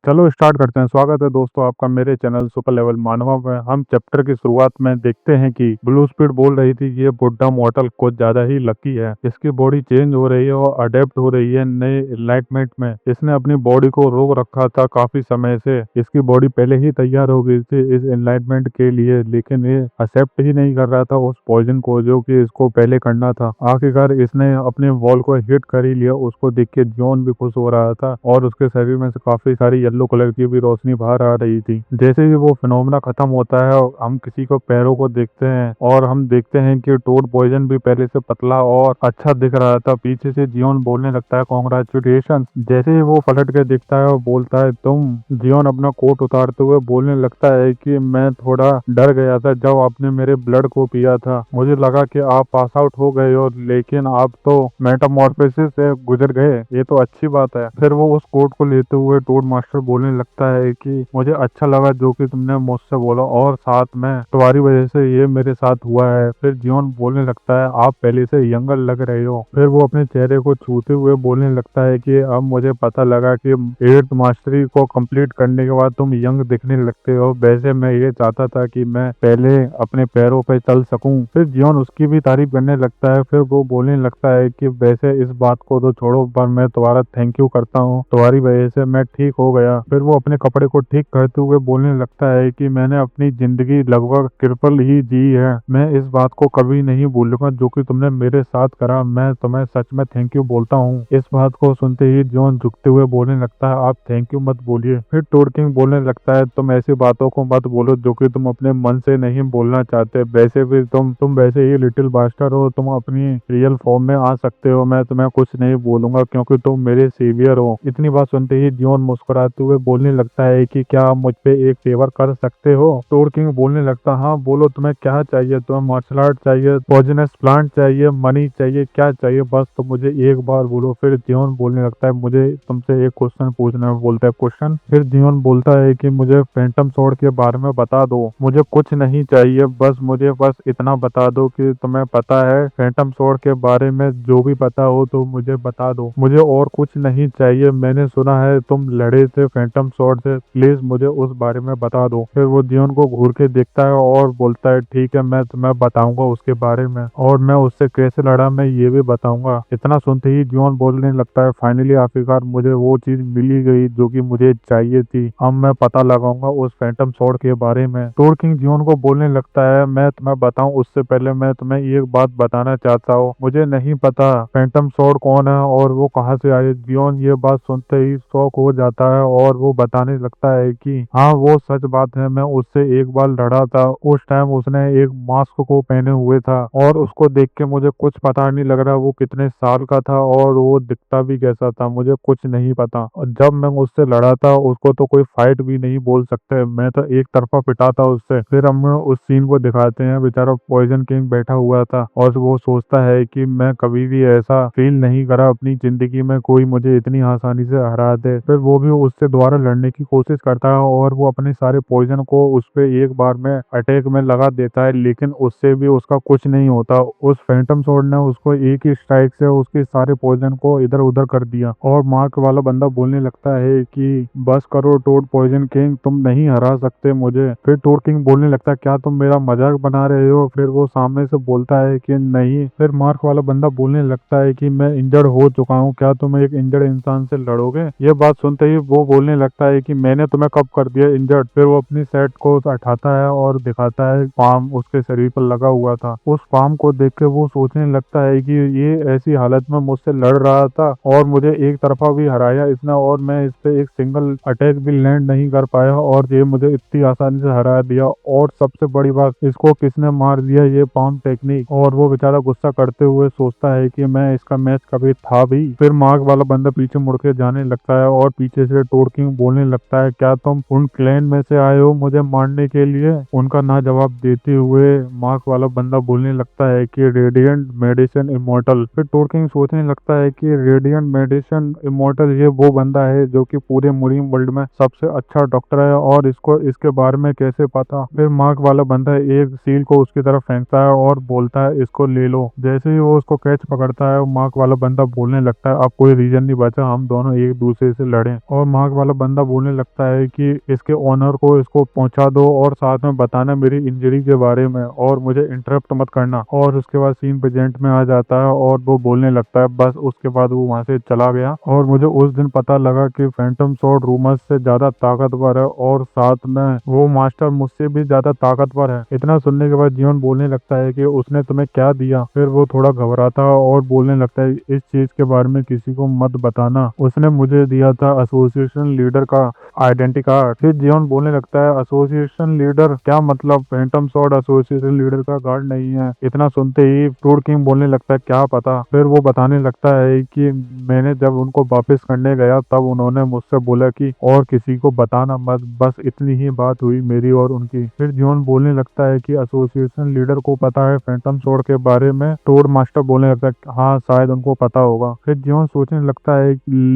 चलो स्टार्ट करते हैं। स्वागत है दोस्तों आपका मेरे चैनल सुपर लेवल मानवा में। हम चैप्टर की शुरुआत में देखते हैं कि ब्लू स्पीड बोल रही थी कि ये बुड्ढा मॉडल कुछ ज्यादा ही लकी है। इसकी बॉडी चेंज हो रही है और अडेप्ट हो रही है नए एनलाइटमेंट में। इसने अपनी बॉडी को रोक रखा था काफी समय से। इसकी बॉडी पहले ही तैयार हो गई थी इस एनलाइटमेंट के लिए, लेकिन ये एक्सेप्ट ही नहीं कर रहा था उस पॉइजन को जो कि इसको पहले करना था। आखिरकार इसने अपने वॉल को हिट कर ही लिया। उसको देख के जॉन भी खुश हो रहा था और उसके शरीर में से काफी सारी येलो कलर की भी रोशनी बाहर आ रही थी। जैसे ही वो फिनोमेना खत्म होता है हम किसी को पैरों को देखते हैं और हम देखते हैं कि टोड पॉइजन भी पहले से पतला और अच्छा दिख रहा था। पीछे से जियोन बोलने लगता है कॉन्ग्रेचुलेशन। जैसे ही वो पलट के दिखता है और बोलता है तुम। जियोन अपना कोट उतारते हुए बोलने लगता है कि मैं थोड़ा डर गया था जब आपने मेरे ब्लड को पिया था। मुझे लगा कि आप पास आउट हो गए हो, लेकिन आप तो मेटामॉर्फोसिस से गुजर गए। ये तो अच्छी बात है। फिर वो उस कोट को लेते हुए टोड मास्टर बोलने लगता है कि मुझे अच्छा लगा जो कि तुमने मुझसे बोला और साथ में तुम्हारी वजह से ये मेरे साथ हुआ है। फिर जियोन बोलने लगता है आप पहले से यंगर लग रहे हो। फिर वो अपने चेहरे को छूते हुए बोलने लगता है कि अब मुझे पता लगा कि 8th मास्टरी को कंप्लीट करने के बाद तुम यंग दिखने लगते हो। वैसे मैं ये चाहता था कि मैं पहले अपने पैरों पे चल सकूं। फिर जियोन उसकी भी तारीफ करने लगता है। फिर वो बोलने लगता है कि वैसे इस बात को तो छोड़ो, पर मैं तुम्हारा थैंक यू करता हूँ, तुम्हारी वजह से मैं ठीक हो गया। फिर वो अपने कपड़े को ठीक करते हुए बोलने लगता है कि मैंने अपनी जिंदगी लगभग ट्रिपल ही जी है। मैं इस बात को कभी नहीं भूलूंगा जो कि तुमने मेरे साथ करा। मैं तुम्हें सच में थैंक यू बोलता हूँ। इस बात को सुनते ही जॉन झुकते हुए बोलने लगता है आप थैंक यू मत बोलिए। फिर टोड किंग बोलने लगता है तुम ऐसी बातों को मत बोलो जो कि तुम अपने मन से नहीं बोलना चाहते। वैसे भी तुम वैसे ही लिटिल बास्टर हो, तुम अपनी रियल फॉर्म में आ सकते हो। मैं तुम्हें कुछ नहीं बोलूंगा क्योंकि तुम मेरे सेवियर हो। इतनी बात सुनते ही जॉन मुस्कुराते हुए बोलने लगता है कि क्या आप मुझ पे एक फेवर कर सकते हो। टोड किंग बोलने लगता हाँ बोलो, तुम्हें क्या चाहिए? तुम्हें मार्शल आर्ट चाहिए, पॉइजनस प्लांट चाहिए, मनी चाहिए, क्या चाहिए? बस तो मुझे एक बार बोलो। फिर जियोन बोलने लगता है मुझे तुमसे एक क्वेश्चन पूछना है। बोलता है क्वेश्चन। फिर जियोन बोलता है कि मुझे फैंटम स्वॉर्ड के बारे में बता दो। मुझे कुछ नहीं चाहिए, मुझे बस इतना बता दो कि तुम्हें पता है फैंटम स्वॉर्ड के बारे में। जो भी पता हो तो मुझे बता दो, मुझे और कुछ नहीं चाहिए। मैंने सुना है तुम लड़े थे फैंटम स्वॉर्ड से, प्लीज मुझे उस बारे में बता दो। फिर वो जियोन को घूर के देखता है और बोलता है ठीक है, मैं तुम्हें बताऊंगा उसके बारे में, और मैं उससे कैसे लड़ा मैं ये भी बताऊंगा। इतना सुनते ही जियोन बोलने लगता है फाइनली आखिरकार मुझे वो चीज मिली गई जो कि मुझे चाहिए थी। अब मैं पता लगाऊंगा उस फैंटम स्वॉर्ड के बारे में। टोड किंग जियोन को बोलने लगता है मैं तुम्हें बताऊं उससे पहले मैं तुम्हें एक बात बताना चाहता हूँ। मुझे नहीं पता फैंटम स्वॉर्ड कौन है और वो कहाँ से आए। जियोन ये बात सुनते ही शॉक हो जाता है और वो बताने लगता है कि हाँ वो सच बात है, मैं उससे एक बार लड़ा था। उस टाइम उसने एक मास्क को पहने हुए था और उसको देख के मुझे कुछ पता नहीं लग रहा वो कितने साल का था और वो दिखता भी कैसा था, मुझे कुछ नहीं पता। और जब मैं उससे लड़ा था उसको तो कोई फाइट भी नहीं बोल सकते, मैं तो एक तरफा पिटा था उससे। फिर हम उस सीन को दिखाते हैं, बेचारा पॉइजन किंग बैठा हुआ था और वो सोचता है कि मैं कभी भी ऐसा फील नहीं करा अपनी जिंदगी में कोई मुझे इतनी आसानी से हरा दे। फिर वो भी उससे दोबारा लड़ने की कोशिश करता है और वो अपने सारे पॉइजन को उस पे एक बार में अटैक में लगा देता है, लेकिन उससे भी उसका कुछ नहीं होता। उस फैंटम स्वॉर्ड ने उसको एक ही स्ट्राइक से उसके सारे पॉइजन को इधर उधर कर दिया। और मार्क वाला बंदा बोलने लगता है कि बस करो टोड पॉइजन किंग, तुम नहीं हरा सकते मुझे। फिर टोड किंग बोलने लगता है क्या तुम मेरा मजाक बना रहे हो? फिर वो सामने से बोलता है कि नहीं। फिर मार्क वाला बंदा बोलने लगता है कि मैं इंजर्ड हो चुका हूँ, क्या तुम एक इंजर्ड इंसान से लड़ोगे? ये बात सुनते ही वो बोलने लगता है कि मैंने तुम्हें कब कर दिया इंजर्ड? फिर वो अपनी सेट को हटाता है और दिखाता है पाम उसके शरीर पर लगा हुआ था। उस पाम को देख के वो सोचने लगता है कि ये ऐसी हालत में मुझसे लड़ रहा था और मुझे एक तरफा भी हराया इसने और मैं इस पे एक सिंगल अटैक भी लैंड नहीं कर पाया और ये मुझे इतनी आसानी से हरा दिया। और सबसे बड़ी बात, इसको किसने मार दिया? ये पाम टेक्निक। और वो बेचारा गुस्सा करते हुए सोचता है कि मैं इसका मैच कभी था भी। फिर मार्क वाला बंदा पीछे मुड़ के जाने लगता है और पीछे से टोड किंग बोलने लगता है क्या तुम उन क्लैन में से आए हो मुझे मारने के लिए? उनका ना जवाब देते हुए मार्क वाला बंदा बोलने लगता है कि रेडिएंट मेडिसिन इमोर्टल। फिर टोड किंग सोचने लगता है कि रेडिएंट मेडिसिन इमोर्टल ये वो बंदा है जो कि पूरे मुरीम वर्ल्ड में सबसे अच्छा डॉक्टर है और इसको इसके बारे में कैसे पता? फिर मार्क वाला बंदा एक सील को उसकी तरफ फेंकता है और बोलता है इसको ले लो। जैसे ही वो उसको कैच पकड़ता है मार्क वाला बंदा बोलने लगता है अब कोई रीजन नहीं बचा हम दोनों एक दूसरे से लड़ें। और मार्क वाला बंदा बोलने लगता है कि इसके ओनर को इसको पहुंचा दो और साथ में बताना मेरी इंजरी के बारे में और मुझे इंटरप्ट मत करना। और उसके बाद सीन प्रेजेंट में आ जाता है और वो बोलने लगता है, बस उसके बाद वो वहां से चला गया। और मुझे उस दिन पता लगा कि फैंटम स्वॉर्ड रूमर्स से ज्यादा ताकतवर है और साथ में वो मास्टर मुझसे भी ज्यादा ताकतवर है। इतना सुनने के बाद जियोन बोलने लगता है कि उसने तुम्हें क्या दिया। फिर वो थोड़ा घबराता है और बोलने लगता है, इस चीज के बारे में किसी को मत बताना, उसने मुझे दिया था एसोसिएशन लीडर का आइडेंटिटी कार्ड। फिर जियोन बोलने लगता है, एसोसिएशन लीडर क्या मतलब? फैंटम स्वॉर्ड एसोसिएशन लीडर का गार्ड नहीं है। इतना सुनते ही टूड किंग बोलने लगता है, क्या पता। फिर वो बताने लगता है कि मैंने जब उनको वापस करने गया तब उन्होंने मुझसे बोला कि और किसी को बताना मत, बस इतनी ही बात हुई मेरी और उनकी। फिर जियोन बोलने लगता है कि एसोसिएशन लीडर को पता है फैंटम स्वॉर्ड के बारे में। टोड मास्टर बोलने लगता है, हाँ शायद उनको पता होगा। फिर जियोन सोचने लगता है,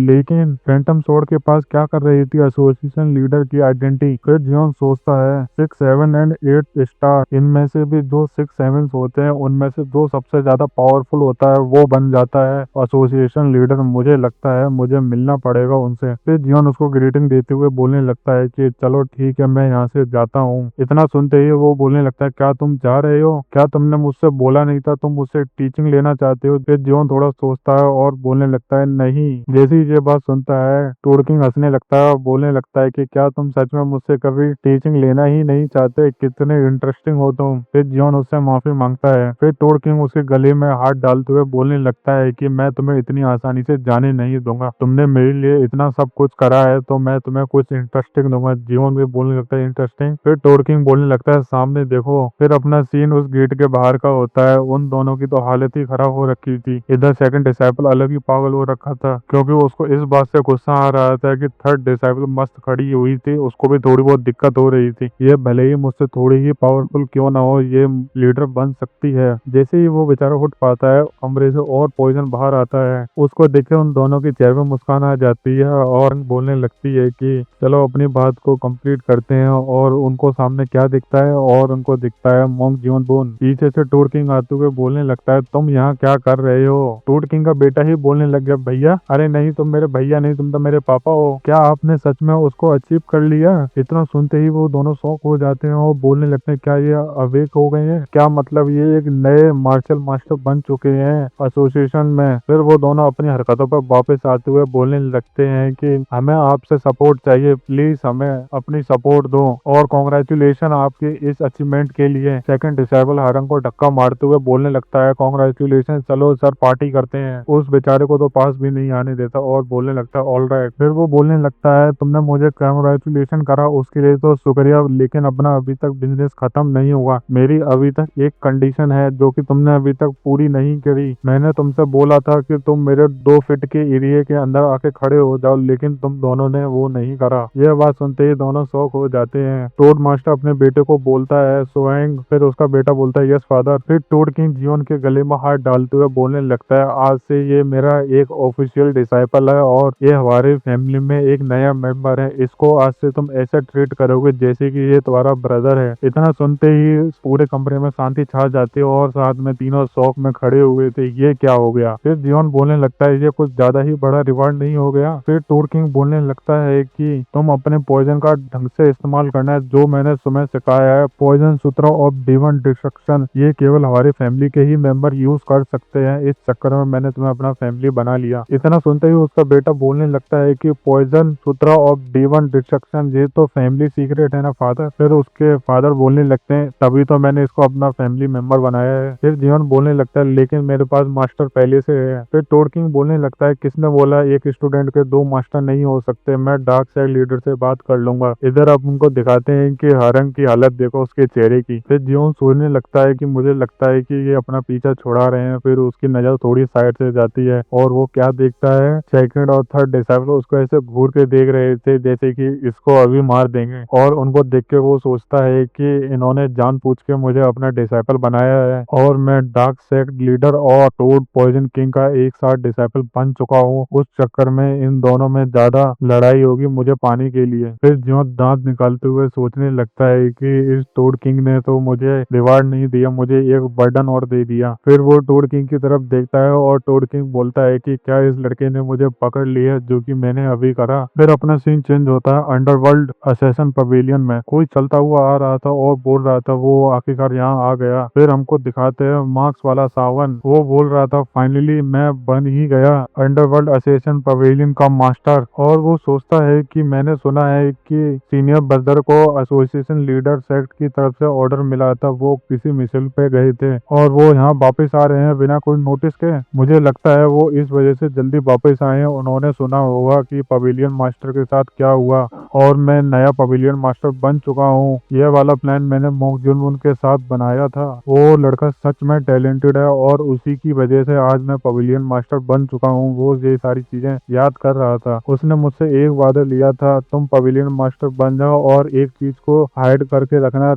लेकिन फैंटम स्वॉर्ड के पास क्या कर रही थी एसोसिएशन लीडर की आइडेंटिटी। फिर जियोन सोचता है 6, 7 एंड 8 स्टार, इनमें से भी जो 6, 7 होते हैं उनमें से जो सबसे ज्यादा पावरफुल होता है वो बन जाता है एसोसिएशन लीडर। मुझे लगता है मुझे मिलना पड़ेगा उनसे। फिर जियोन उसको ग्रीटिंग देते हुए बोलने लगता है कि चलो ठीक है, मैं यहाँ से जाता हूँ। इतना सुनते ही वो बोलने लगता है, क्या तुम जा रहे हो? क्या तुमने मुझसे बोला नहीं था तुम मुझसे टीचिंग लेना चाहते हो? फिर जियोन थोड़ा सोचता है और बोलने लगता है, नहीं। जैसे ही ये बात सुनता है टोड किंग हंसने लगता है और बोलने लगता है कि क्या तुम सच में मुझसे कभी टीचिंग लेना ही नहीं चाहते? कितने इंटरेस्टिंग हो तुम। फिर जियोन उससे माफी मांगता है। फिर टोड किंग उसके गले में हाथ डालते हुए बोलने लगता है कि मैं तुम्हें इतनी आसानी से जाने नहीं दूंगा, तुमने मेरे लिए इतना सब कुछ करा है तो मैं तुम्हें कुछ इंटरेस्टिंग दूंगा। जियोन भी बोलने लगता है, इंटरेस्टिंग? फिर टोड किंग बोलने लगता है, सामने देखो। फिर अपना सीन उस गेट के बाहर का होता है। उन दोनों की तो हालत ही खराब हो रखी थी। इधर सेकंड डिसाइपल अलग ही पागल हो रखा था क्योंकि उसको इस बात से गुस्सा आ रहा था कि थर्ड डिसाइपल मस्त खड़ी हुई थी, उसको भी थोड़ी बहुत दिक्कत हो रही थी। ये भले ही मुझसे थोड़ी ही पावरफुल क्यों ना हो, ये लीडर बन सकती है। जैसे ही वो बेचारा उठ पाता है कमरे से और पॉइजन बाहर आता है, उसको देख के उन दोनों की चेहरे में मुस्कान आ जाती है और बोलने लगती है कि चलो अपनी बात को कंप्लीट करते हैं। और उनको सामने क्या दिखता है? और उनको दिखता है मोंग जियोन बोन। पीछे से टूड किंग आते हुए बोलने लगता है, तुम यहाँ क्या कर रहे हो? टूड किंग का बेटा ही बोलने लग गया, भैया? अरे नहीं, तुम मेरे भैया नहीं, तुम तो मेरे पापा हो। क्या आपने सच में उसको अचीव कर लिया? इतना सुनते ही वो दोनों शॉक हो जाते हैं और बोलने लगते हैं, क्या ये अवेक हो गए हैं? क्या मतलब ये एक नए मार्शल मास्टर बन चुके हैं एसोसिएशन में? फिर वो दोनों अपनी हरकतों पर वापस आते हुए बोलने लगते हैं कि हमें आपसे सपोर्ट चाहिए, प्लीज हमें अपनी सपोर्ट दो और कॉन्ग्रेचुलेशन आपके इस अचीवमेंट के लिए। सेकंड डिसेबल हारंग को धक्का मारते हुए बोलने लगता है, कॉन्ग्रेचुलेशन, चलो सर पार्टी करते हैं। उस बेचारे को तो पास भी नहीं आने देता और बोलने लगता है, ऑल राइट। फिर वो बोलने लगता है, तुमने मुझे कॉन्ग्रेचुलेशन करा उसके लिए तो शुक्रिया, लेकिन अपना अभी तक बिजनेस खत्म नहीं हुआ। मेरी अभी तक एक कंडीशन है जो कि तुमने अभी तक पूरी नहीं करी। मैंने तुमसे बोला था कि तुम मेरे 2 फीट के एरिया के अंदर आके खड़े हो जाओ, लेकिन तुम दोनों ने वो नहीं करा। यह बात सुनते ही दोनों शौक हो जाते हैं। टोड मास्टर अपने बेटे को बोलता है, सोएंग। फिर उसका बेटा बोलता है, यस फादर। फिर टोड किंग जियोन के गले में हाथ डालते हुए बोलने लगता है, आज से ये मेरा एक ऑफिशियल डिसाइपल है और ये हमारी फैमिली में एक नया मेंबर है। इसको आज से तुम ऐसा ट्रीट करोगे जैसे कि ये तुम्हारा ब्रदर है। इतना सुनते ही पूरे कमरे में शांति छा जाती है और साथ में तीनों शौक में खड़े हुए थे, ये क्या हो गया। फिर जियोन बोलने लगता है, ये कुछ ज्यादा ही बड़ा रिवार्ड नहीं हो गया? फिर टोड किंग बोलने लगता है कि तुम अपने पॉइजन का ढंग से इस्तेमाल करना है, जो मैंने तुम्हें सिखाया है। पॉइजन सूत्र ऑफ डिवाइन डिस्ट्रक्शन ये केवल हमारी फैमिली के ही मेंबर यूज कर सकते हैं, इस चक्कर में मैंने तुम्हें अपना फैमिली बना लिया। इतना सुनते ही उसका बेटा बोलने लगता है कि पॉइजन सूत्र ऑफ डिवाइन डिस्ट्रक्शन ये तो फैमिली सीक्रेट है ना फादर। फिर उसके फादर बोलने लगते हैं, तभी तो मैंने इसको अपना फैमिली मेंबर बनाया है। फिर जियोन बोलने लगता है, लेकिन मेरे पास मास्टर पहले से है। फिर टोड किंग बोलने लगता है, किसने बोला एक स्टूडेंट के 2 मास्टर नहीं हो सकते? मैं डार्क साइड लीडर से बात कर लूंगा। इधर अब उनको दिखाते हैं कि हरंग की हालत देखो उसके चेहरे की। फिर जियोन सोचने लगता है कि मुझे लगता है कि ये अपना पीछा छुड़ा रहे हैं। फिर उसकी नजर थोड़ी साइड से जाती है और वो क्या देखता है, सेकंड और थर्ड डिसाइपल उसको ऐसे घूर के देख रहे थे जैसे कि इसको अभी मार देंगे। और उनको देख के वो सोचता है कि इन्होंने जानबूझ के मुझे अपना डिसाइपल बनाया है और मैं डार्क साइड लीडर और टोड पॉइजन किंग का एक साथ डिसाइपल बन चुका हूँ। उस चक्कर में इन दोनों में ज्यादा लड़ाई होगी मुझे पाने के लिए। फिर जियोन दांत निकालते हुए सोचने लगता है कि इस टोड किंग ने तो मुझे रिवार्ड नहीं दिया, मुझे एक बर्डन और दे दिया। फिर वो टोड किंग की तरफ देखता है और टोड किंग बोलता है कि क्या इस लड़के ने मुझे पकड़ लिया जो कि मैंने अभी करा। फिर अपना सीन चेंज होता है अंडरवर्ल्ड असेसन पवेलियन में। कोई चलता हुआ आ रहा था और बोल रहा था वो आखिरकार यहाँ आ गया। फिर हमको दिखाते हैं मार्क्स वाला सावन, वो बोल रहा था फाइनली मैं बन ही गया अंडरवर्ल्ड असेसन पवेलियन का मास्टर। और वो सोचता है कि मैंने सुना है कि सीनियर ब्रदर को एसोसिएशन लीडर सेक्ट की तरफ से ऑर्डर मिला था, वो किसी मिशन पे गए थे और वो यहाँ वापस आ रहे हैं बिना कोई नोटिस के। मुझे लगता है वो इस वजह से जल्दी वापस आए हैं, उन्होंने सुना होगा कि पवेलियन मास्टर के साथ क्या हुआ और मैं नया पवेलियन मास्टर बन चुका हूँ। यह वाला प्लान मैंने मोंग जुनवुन के साथ बनाया था। वो लड़का सच में टैलेंटेड है और उसी की वजह से आज मैं पवेलियन मास्टर बन चुका हूँ। वो ये सारी चीजें याद कर रहा था। उसने मुझसे एक वादा लिया था, तुम पवेलियन मास्टर बन जाओ और एक चीज को हाइड करके रखना,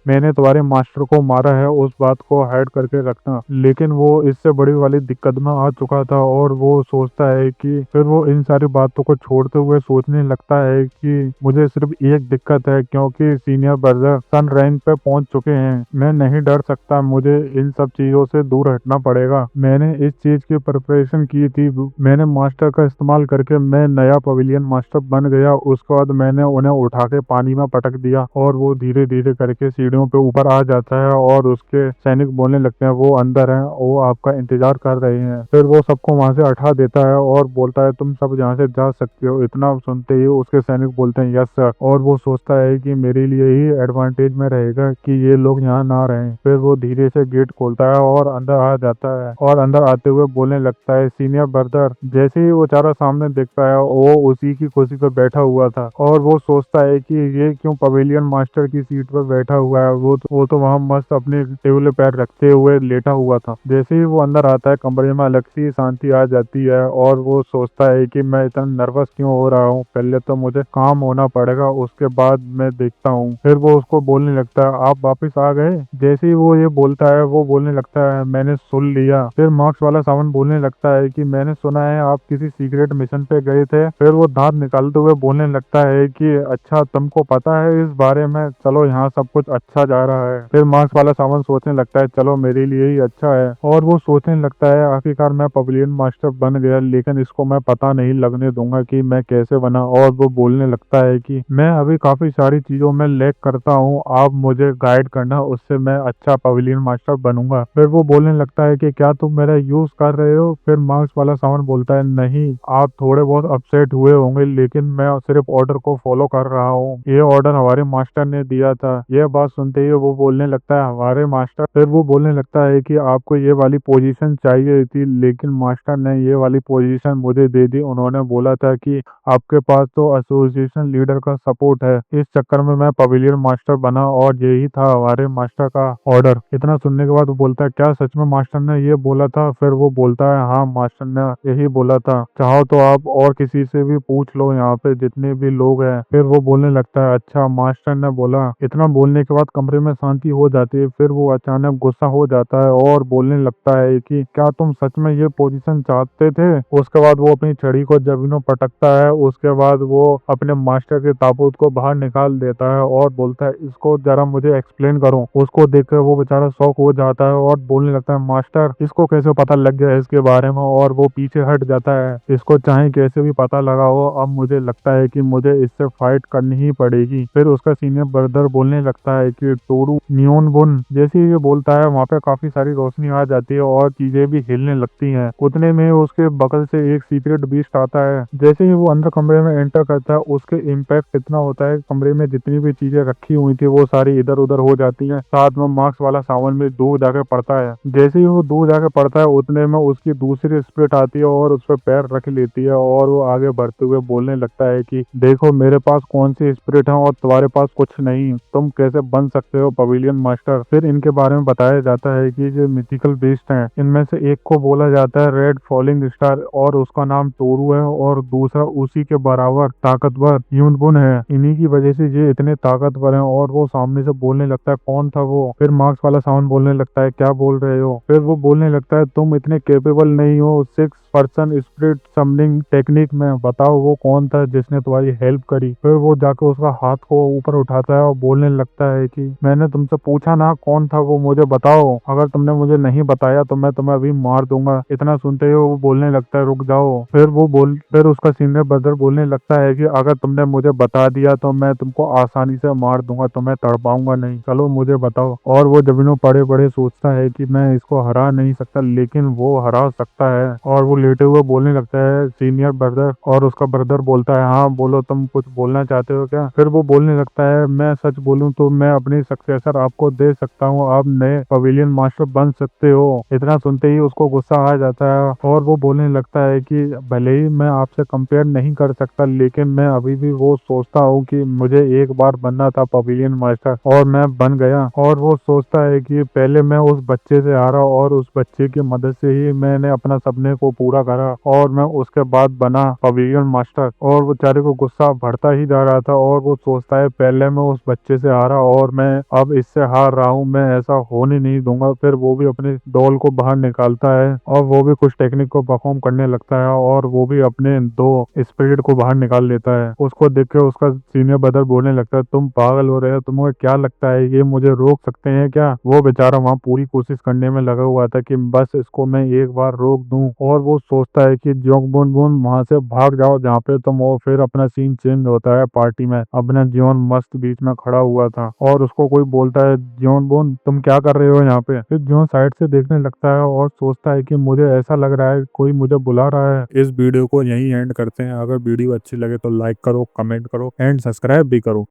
मैंने तुम्हारे मास्टर को मारा है उस बात को हाइड करके रखना। लेकिन वो इससे बड़ी वाली दिक्कत में आ चुका था और वो सोचता है कि फिर वो इन सारी बातों को छोड़ते हुए सोचने लगता है कि मुझे सिर्फ एक दिक्कत है, क्योंकि सीनियर ब्रदर सन रैंक पे पहुंच चुके हैं। मैं नहीं डर सकता, मुझे इन सब चीजों से दूर हटना पड़ेगा। मैंने इस चीज की प्रिपरेशन की थी, मैंने मास्टर का इस्तेमाल करके मैं नया पवेलियन मास्टर बन गया। उसके बाद मैंने उन्हें उठा के पानी में पटक दिया और वो धीरे धीरे करके सीढ़ियों पे ऊपर आ जाता है और उसके सैनिक बोलने लगते हैं वो अंदर हैं, वो आपका इंतजार कर रहे हैं। फिर वो सबको वहां से हटा देता है और बोलता है तुम सब यहाँ से जा सकते हो। इतना सुनते ही उसके सैनिक बोलते हैं यस सर, और वो सोचता है कि मेरे लिए ही एडवांटेज में रहेगा कि ये लोग यहाँ ना रहें। फिर वो धीरे से गेट खोलता है और अंदर आ जाता है और अंदर आते हुए बोलने लगता है सीनियर ब्रदर। जैसे ही वो चारा सामने देखता है वो उसी की कुर्सी पर बैठा हुआ था और वो सोचता है कि ये क्यों पवेलियन मास्टर की सीट पर बैठा हुआ है। वो तो वहाँ मस्त अपने टेबल पे पैर रखते हुए लेटा हुआ था। जैसे ही वो अंदर आता है कमरे में अलग सी शांति आ जाती है और वो सोचता है कि मैं इतना नर्वस क्यों हो रहा हूँ, पहले तो मुझे काम होना पड़ेगा, उसके बाद मैं देखता हूँ। फिर वो उसको बोलने लगता है आप वापस आ गए। जैसे ही वो ये बोलता है वो बोलने लगता है मैंने सुन लिया। फिर मार्क्स वाला सावन बोलने लगता है कि मैंने सुना है आप किसी सीक्रेट मिशन पे गए थे। फिर वो दांत निकालते हुए बोलने लगता है कि अच्छा तुमको पता है इस बारे में, चलो यहाँ सब कुछ अच्छा जा रहा है। फिर मार्क्स वाला सावन सोचने लगता है चलो मेरे लिए ही अच्छा है और वो सोचने लगता है आखिरकार मैं पवेलियन मास्टर बन गया, लेकिन इसको मैं पता नहीं लगने दूंगा कि मैं कैसे बना। और वो बोलने लगता है कि मैं अभी काफी सारी चीजों में लैक करता हूँ, आप मुझे गाइड करना, उससे मैं अच्छा पवेलियन मास्टर बनूंगा। फिर वो बोलने लगता है कि क्या तुम मेरा यूज कर रहे हो। फिर मार्क्स वाला सावन बोलता है नहीं, आप थोड़े बहुत अपसेट हुए होंगे लेकिन मैं सिर्फ ऑर्डर को फॉलो कर रहा हूँ, ये ऑर्डर हमारे मास्टर ने दिया था। यह बात सुनते ही वो बोलने लगता है हमारे मास्टर। फिर वो बोलने लगता है कि आपको ये वाली पोजीशन चाहिए थी लेकिन मास्टर ने ये वाली पोजीशन मुझे दे दी, उन्होंने बोला था कि आपके पास तो एसोसिएशन लीडर का सपोर्ट है, इस चक्कर में मैं पवेलियन मास्टर बना और यही था हमारे मास्टर का ऑर्डर। इतना सुनने के बाद वो बोलता है क्या सच में मास्टर ने ये बोला था। फिर वो बोलता है हाँ मास्टर ने यही बोला था, चाहो तो आप और किसी से भी पूछ लो यहाँ पे जितने भी लोग हैं। फिर वो बोलने लगता है अच्छा मास्टर ने बोला। इतना बोलने के बाद कमरे में शांति हो जाती है। फिर वो अचानक गुस्सा हो जाता है और बोलने लगता है कि क्या तुम सच में ये पोजीशन चाहते थे। उसके बाद वो अपनी छड़ी को जमीनों पटकता है, उसके बाद वो अपने मास्टर के ताबूत को बाहर निकाल देता है और बोलता है इसको जरा मुझे एक्सप्लेन करो। उसको देखकर वो बेचारा शॉक हो जाता है और बोलने लगता है मास्टर इसको कैसे पता लग गया इसके बारे में, और वो पीछे हट जाता है। इसको चाहे कैसे भी पता लगा हो, अब मुझे लगता है कि मुझे इससे फाइट करनी ही पड़ेगी। फिर उसका सीनियर ब्रदर बोलने लगता है कि टोरू नियोन बुन। जैसे ही ये बोलता है वहाँ पे काफी सारी रोशनी आ जाती है और चीजें भी हिलने लगती हैं। उतने में उसके बगल से एक सीक्रेट बीस्ट आता है। जैसे ही वो अंदर कमरे में एंटर करता है उसके इम्पैक्ट इतना होता है कमरे में जितनी भी चीजें रखी हुई थी वो सारी इधर उधर हो जाती हैं। साथ में मार्क्स वाला सावन में दूर जाकर पड़ता है। जैसे ही वो दूर जाकर पड़ता है उतने में उसकी दूसरी स्पिरिट आती है और उस पर पैर रख लेती है और वो आगे बढ़ते हुए बोलने लगता है कि देखो मेरे पास कौन सी स्पिरिट है और तुम्हारे पास कुछ नहीं, तुम कैसे बन सकते हो पवेलियन मास्टर। फिर इनके बारे में बताया जाता है कि जो मिथिकल बीस्ट हैं इनमें से एक को बोला जाता है रेड फॉलिंग स्टार और उसका नाम टोरू है और दूसरा उसी के बराबर ताकतवर यूनबुन है। इन्हीं की वजह से ये इतने ताकतवर हैं। और वो सामने से बोलने लगता है कौन था वो। फिर मार्क्स वाला साउंड बोलने लगता है क्या बोल रहे हो। फिर वो बोलने लगता है तुम इतने कैपेबल नहीं हो 6 पर्सन स्पिरिट समलिंग टेक्निक में, बताओ वो कौन था जिसने तुम्हारी हेल्प करी। फिर वो जाकर उसका हाथ को ऊपर उठाता है और बोलने लगता है कि मैंने तुमसे पूछा ना कौन था वो, मुझे बताओ, अगर तुमने मुझे नहीं बताया तो मैं तुम्हें अभी मार दूंगा। इतना सुनते ही वो बोलने लगता है रुक जाओ। फिर उसका सीनियर ब्रदर बोलने लगता है कि अगर तुमने मुझे बता दिया तो मैं तुमको आसानी से मार दूंगा, तुम्हें तड़पाऊंगा नहीं, चलो मुझे बताओ। और वो जमीनों पड़े पड़े सोचता है कि मैं इसको हरा नहीं सकता, लेकिन वो हरा सकता है। और वो लेटे हुए बोलने लगता है सीनियर ब्रदर, और उसका ब्रदर बोलता है हाँ बोलो, तुम कुछ बोलना चाहते हो क्या? फिर वो बोलने लगता है मैं सच बोलूं तो मैं अपनी सक्सेसर आपको दे सकता हूँ, आप नए पवेलियन मास्टर बन सकते हो। इतना सुनते ही उसको गुस्सा आ जाता है और वो बोलने लगता है कि भले ही मैं आपसे कंपेयर नहीं कर सकता, लेकिन मैं अभी भी वो सोचता हूँ कि मुझे एक बार बनना था पवेलियन मास्टर और मैं बन गया। और वो सोचता है कि पहले मैं उस बच्चे से हारा और उस बच्चे की मदद से ही मैंने अपना सपने को पूरा करा और मैं उसके बाद बना पवेलियन मास्टर। और वो बेचारे को गुस्सा बढ़ता ही जा रहा था और वो सोचता है पहले मैं उस बच्चे से हारा और मैं अब इससे हार रहा हूँ, मैं ऐसा होने नहीं दूंगा। फिर वो भी अपने डॉल को बाहर निकालता है और वो भी कुछ टेक्निक को परफॉर्म करने लगता है और वो भी अपने दो स्पिरिट को बाहर निकाल लेता है। उसको देख के उसका सीनियर ब्रदर बोलने लगता है तुम पागल हो रहे हो, तुम्हें क्या लगता है ये मुझे रोक सकते हैं क्या? वो बेचारा वहाँ पूरी कोशिश करने में लगा हुआ था कि बस इसको मैं एक बार रोक दूं। और वो सोचता है कि जोंग बुन बुन वहां से भाग जाओ जहाँ पे तुम हो। फिर अपना सीन चेंज होता है, पार्टी में अपना जियोन मस्त बीच में खड़ा हुआ था और उसको कोई बोलता है जियोन बुन तुम क्या कर रहे हो यहाँ पे? फिर जियोन साइड से देखने लगता है और सोचता है कि मुझे ऐसा लग रहा है कोई मुझे बुला रहा है। इस वीडियो को यहीं एंड करते हैं। अगर वीडियो अच्छी लगे तो लाइक करो, कमेंट करो एंड सब्सक्राइब भी करो।